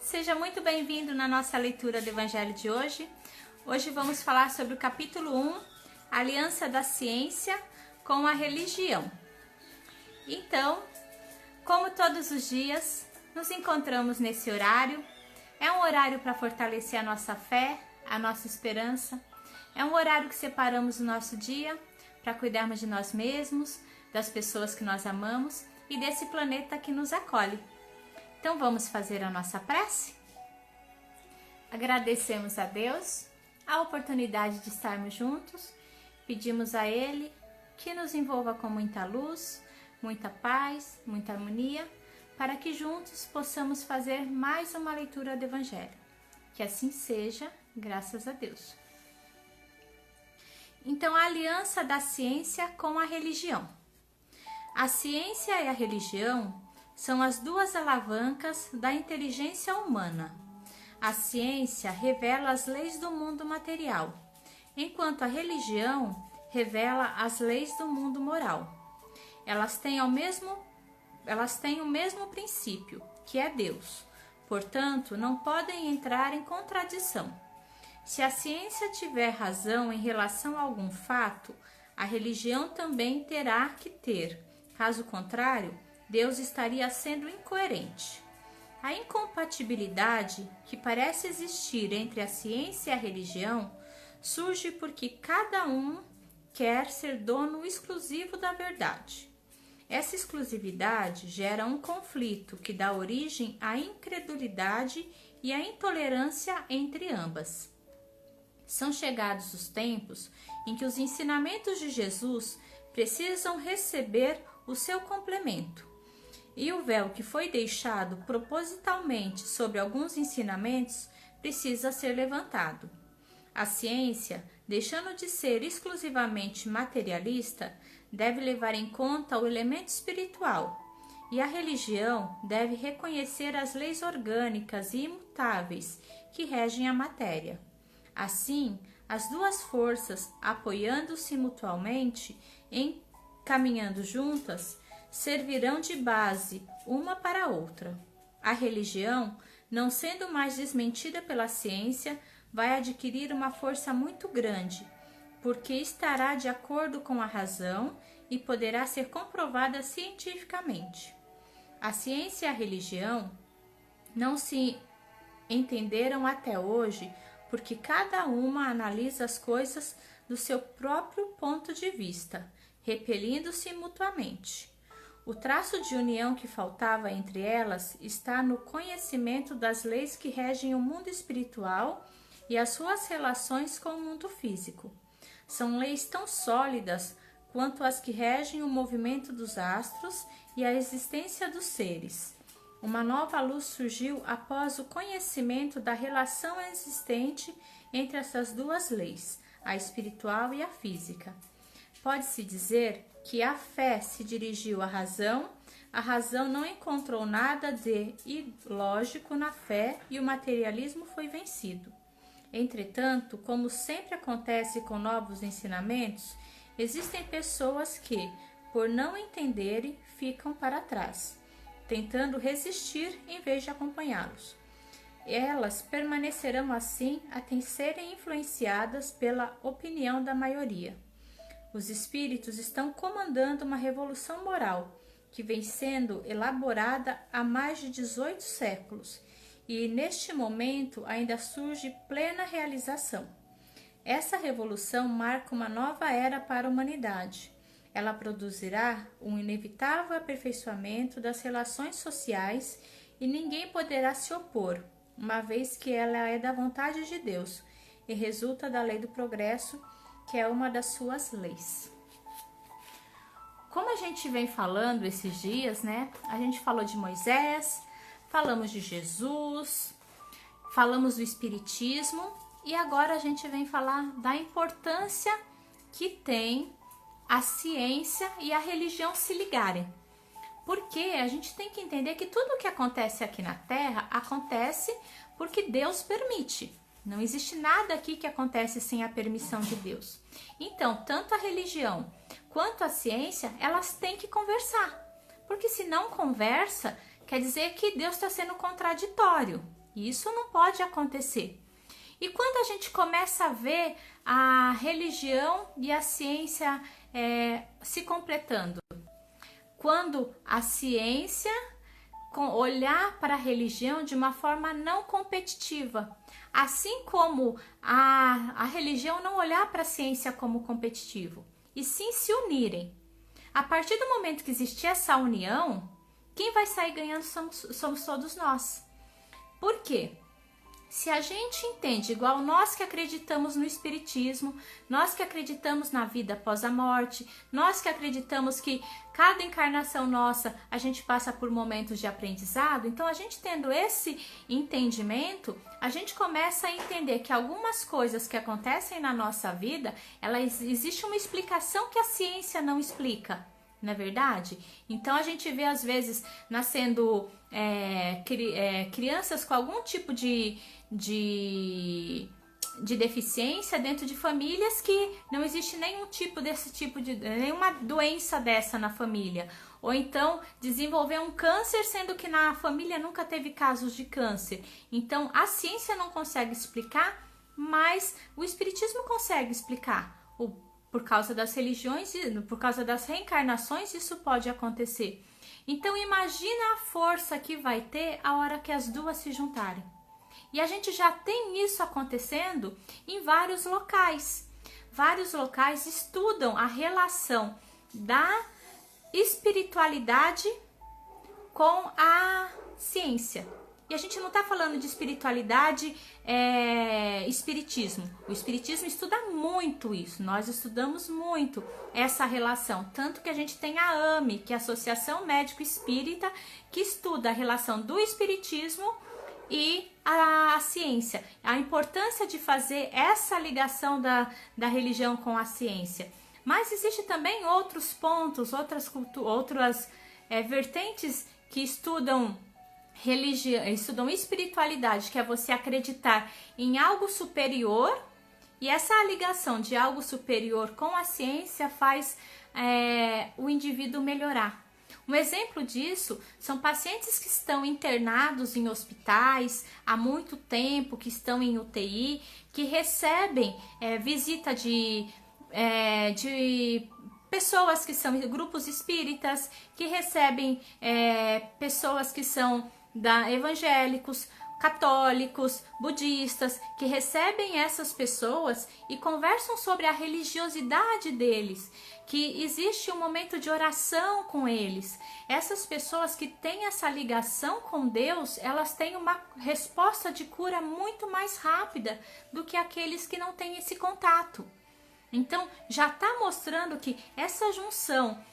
Seja muito bem-vindo na nossa leitura do Evangelho de hoje. Hoje vamos falar sobre o capítulo 1, Aliança da Ciência com a Religião. Então, como todos os dias, nos encontramos nesse horário. É um horário para fortalecer a nossa fé, a nossa esperança. É um horário que separamos o nosso dia para cuidarmos de nós mesmos, das pessoas que nós amamos e desse planeta que nos acolhe. Então vamos fazer a nossa prece? Agradecemos a Deus a oportunidade de estarmos juntos, pedimos a Ele que nos envolva com muita luz, muita paz, muita harmonia, para que juntos possamos fazer mais uma leitura do Evangelho. Que assim seja, graças a Deus. Então, a aliança da ciência com a religião. A ciência e a religião são as duas alavancas da inteligência humana. A ciência revela as leis do mundo material, enquanto a religião revela as leis do mundo moral. Elas têm o mesmo princípio, que é Deus. Portanto, não podem entrar em contradição. Se a ciência tiver razão em relação a algum fato, a religião também terá que ter. Caso contrário, Deus estaria sendo incoerente. A incompatibilidade que parece existir entre a ciência e a religião surge porque cada um quer ser dono exclusivo da verdade. Essa exclusividade gera um conflito que dá origem à incredulidade e à intolerância entre ambas. São chegados os tempos em que os ensinamentos de Jesus precisam receber o seu complemento. E o véu que foi deixado propositalmente sobre alguns ensinamentos precisa ser levantado. A ciência, deixando de ser exclusivamente materialista, deve levar em conta o elemento espiritual, e a religião deve reconhecer as leis orgânicas e imutáveis que regem a matéria. Assim, as duas forças, apoiando-se mutuamente, caminhando juntas, servirão de base uma para a outra. A religião, não sendo mais desmentida pela ciência, vai adquirir uma força muito grande, porque estará de acordo com a razão e poderá ser comprovada cientificamente. A ciência e a religião não se entenderam até hoje porque cada uma analisa as coisas do seu próprio ponto de vista, repelindo-se mutuamente. O traço de união que faltava entre elas está no conhecimento das leis que regem o mundo espiritual e as suas relações com o mundo físico. São leis tão sólidas quanto as que regem o movimento dos astros e a existência dos seres. Uma nova luz surgiu após o conhecimento da relação existente entre essas duas leis, a espiritual e a física. Pode-se dizer que a fé se dirigiu à razão, a razão não encontrou nada de ilógico na fé e o materialismo foi vencido. Entretanto, como sempre acontece com novos ensinamentos, existem pessoas que, por não entenderem, ficam para trás, tentando resistir em vez de acompanhá-los. Elas permanecerão assim até serem influenciadas pela opinião da maioria. Os espíritos estão comandando uma revolução moral que vem sendo elaborada há mais de 18 séculos e neste momento ainda surge plena realização. Essa revolução marca uma nova era para a humanidade. Ela produzirá um inevitável aperfeiçoamento das relações sociais e ninguém poderá se opor, uma vez que ela é da vontade de Deus e resulta da lei do progresso, que é uma das suas leis. Como a gente vem falando esses dias, né? A gente falou de Moisés, falamos de Jesus, falamos do Espiritismo e agora a gente vem falar da importância que tem a ciência e a religião se ligarem. Porque a gente tem que entender que tudo o que acontece aqui na Terra acontece porque Deus permite. Não existe nada aqui que acontece sem a permissão de Deus. Então, tanto a religião quanto a ciência, elas têm que conversar. Porque se não conversa, quer dizer que Deus está sendo contraditório. E isso não pode acontecer. E quando a gente começa a ver a religião e a ciência se completando, quando a ciência olhar para a religião de uma forma não competitiva, assim como a religião não olhar para a ciência como competitivo, e sim se unirem. A partir do momento que existir essa união, quem vai sair ganhando somos todos nós. Por quê? Se a gente entende, igual nós que acreditamos no espiritismo, nós que acreditamos na vida após a morte, nós que acreditamos que cada encarnação nossa a gente passa por momentos de aprendizado, então a gente tendo esse entendimento, a gente começa a entender que algumas coisas que acontecem na nossa vida, existe uma explicação que a ciência não explica. Não é verdade? Então a gente vê às vezes nascendo crianças com algum tipo de deficiência dentro de famílias que não existe nenhum tipo nenhuma doença dessa na família. Ou então desenvolver um câncer, sendo que na família nunca teve casos de câncer. Então a ciência não consegue explicar, mas o espiritismo consegue explicar. Por causa das religiões, por causa das reencarnações, isso pode acontecer. Então imagina a força que vai ter a hora que as duas se juntarem. E a gente já tem isso acontecendo em vários locais. Vários locais estudam a relação da espiritualidade com a ciência. E a gente não está falando de espiritualidade, espiritismo. O espiritismo estuda muito isso. Nós estudamos muito essa relação. Tanto que a gente tem a AME, que é a Associação Médico Espírita, que estuda a relação do espiritismo e a ciência. A importância de fazer essa ligação da religião com a ciência. Mas existe também outros pontos, outras vertentes que estudam religião, estudam espiritualidade, que é você acreditar em algo superior, e essa ligação de algo superior com a ciência faz o indivíduo melhorar. Um exemplo disso são pacientes que estão internados em hospitais há muito tempo, que estão em UTI, que recebem visita de pessoas que são grupos espíritas, que recebem pessoas que são evangélicos, católicos, budistas, que recebem essas pessoas e conversam sobre a religiosidade deles, que existe um momento de oração com eles. Essas pessoas que têm essa ligação com Deus, elas têm uma resposta de cura muito mais rápida do que aqueles que não têm esse contato. Então, já está mostrando que essa junção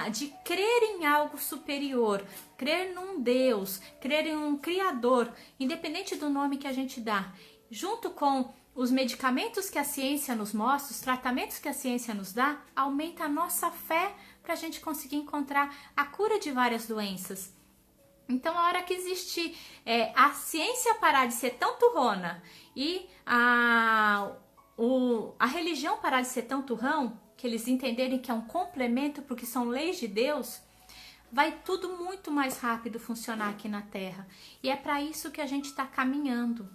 de crer em algo superior, crer num Deus, crer em um Criador, independente do nome que a gente dá, junto com os medicamentos que a ciência nos mostra, os tratamentos que a ciência nos dá, aumenta a nossa fé para a gente conseguir encontrar a cura de várias doenças. Então, a hora que existir a ciência parar de ser tão turrona e a religião parar de ser tão turrão, que eles entenderem que é um complemento porque são leis de Deus, vai tudo muito mais rápido funcionar aqui na Terra. E é para isso que a gente está caminhando.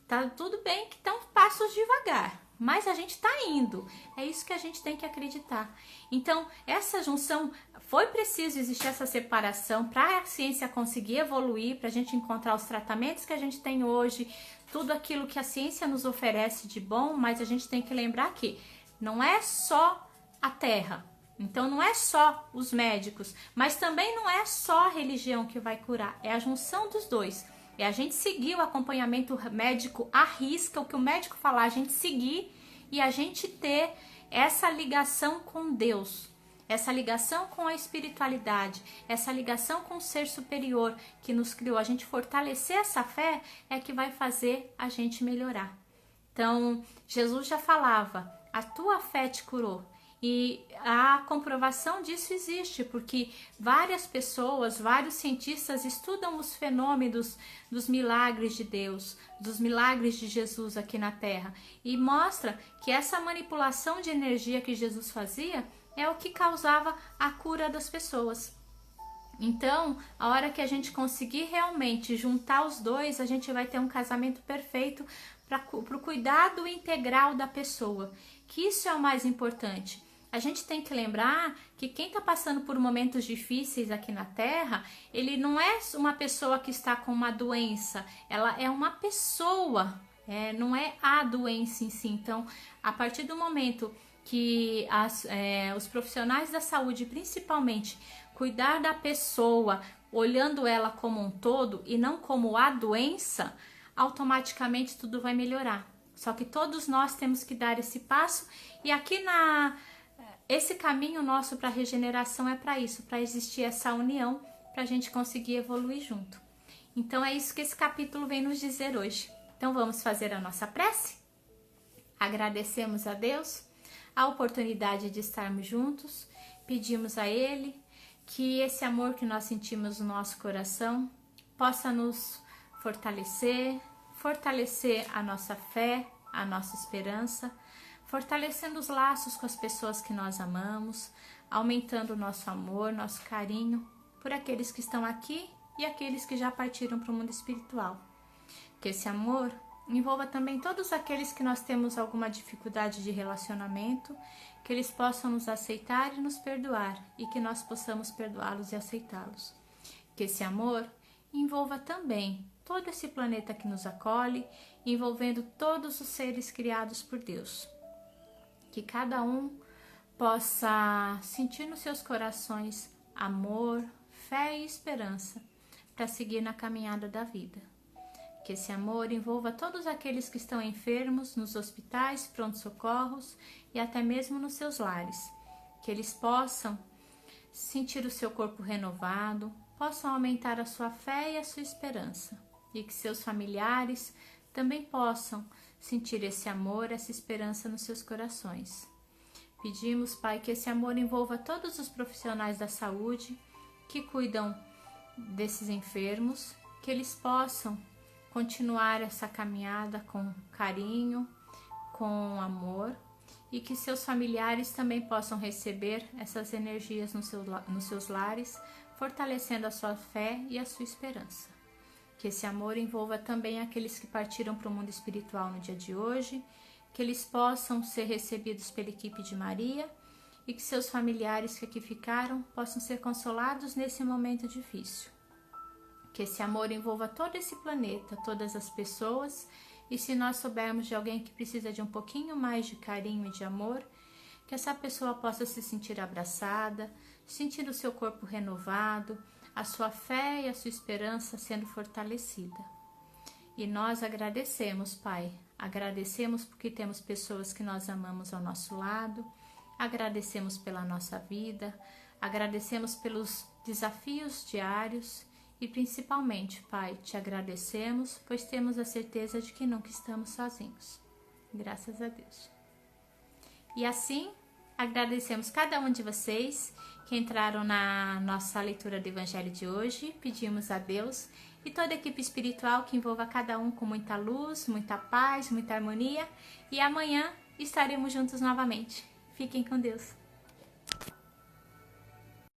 Tá tudo bem que estão passos devagar, mas a gente está indo. É isso que a gente tem que acreditar. Então, essa junção, foi preciso existir essa separação para a ciência conseguir evoluir, para a gente encontrar os tratamentos que a gente tem hoje, tudo aquilo que a ciência nos oferece de bom, mas a gente tem que lembrar que não é só a Terra, então não é só os médicos, mas também não é só a religião que vai curar, é a junção dos dois. É a gente seguir o acompanhamento médico à risca, o que o médico falar, a gente seguir e a gente ter essa ligação com Deus, essa ligação com a espiritualidade, essa ligação com o ser superior que nos criou. A gente fortalecer essa fé é que vai fazer a gente melhorar. Então, Jesus já falava, a tua fé te curou. E a comprovação disso existe, porque várias pessoas, vários cientistas estudam os fenômenos dos milagres de Deus, dos milagres de Jesus aqui na Terra, e mostra que essa manipulação de energia que Jesus fazia é o que causava a cura das pessoas. Então, a hora que a gente conseguir realmente juntar os dois, a gente vai ter um casamento perfeito para o cuidado integral da pessoa, que isso é o mais importante. A gente tem que lembrar que quem está passando por momentos difíceis aqui na Terra, ele não é uma pessoa que está com uma doença, ela é uma pessoa, não é a doença em si. Então, a partir do momento que os profissionais da saúde, principalmente, cuidar da pessoa, olhando ela como um todo e não como a doença, automaticamente tudo vai melhorar. Só que todos nós temos que dar esse passo, e aqui esse caminho nosso para a regeneração é para isso, para existir essa união, para a gente conseguir evoluir junto. Então é isso que esse capítulo vem nos dizer hoje. Então vamos fazer a nossa prece? Agradecemos a Deus a oportunidade de estarmos juntos, pedimos a Ele que esse amor que nós sentimos no nosso coração possa nos fortalecer a nossa fé, a nossa esperança, fortalecendo os laços com as pessoas que nós amamos, aumentando o nosso amor, nosso carinho por aqueles que estão aqui e aqueles que já partiram para o mundo espiritual. Que esse amor envolva também todos aqueles que nós temos alguma dificuldade de relacionamento, que eles possam nos aceitar e nos perdoar, e que nós possamos perdoá-los e aceitá-los. Que esse amor envolva também todo esse planeta que nos acolhe, envolvendo todos os seres criados por Deus. Que cada um possa sentir nos seus corações amor, fé e esperança para seguir na caminhada da vida. Que esse amor envolva todos aqueles que estão enfermos nos hospitais, pronto-socorros e até mesmo nos seus lares. Que eles possam sentir o seu corpo renovado, possam aumentar a sua fé e a sua esperança. E que seus familiares também possam sentir esse amor, essa esperança nos seus corações. Pedimos, Pai, que esse amor envolva todos os profissionais da saúde que cuidam desses enfermos, que eles possam continuar essa caminhada com carinho, com amor, e que seus familiares também possam receber essas energias nos seus lares, fortalecendo a sua fé e a sua esperança. Que esse amor envolva também aqueles que partiram para o mundo espiritual no dia de hoje, que eles possam ser recebidos pela equipe de Maria e que seus familiares que aqui ficaram possam ser consolados nesse momento difícil. Que esse amor envolva todo esse planeta, todas as pessoas, e se nós soubermos de alguém que precisa de um pouquinho mais de carinho e de amor, que essa pessoa possa se sentir abraçada, sentir o seu corpo renovado, a sua fé e a sua esperança sendo fortalecida. E nós agradecemos, Pai, agradecemos porque temos pessoas que nós amamos ao nosso lado, agradecemos pela nossa vida, agradecemos pelos desafios diários e principalmente, Pai, te agradecemos, pois temos a certeza de que nunca estamos sozinhos. Graças a Deus. E assim, agradecemos cada um de vocês que entraram na nossa leitura do Evangelho de hoje. Pedimos a Deus e toda a equipe espiritual que envolva cada um com muita luz, muita paz, muita harmonia. E amanhã estaremos juntos novamente. Fiquem com Deus.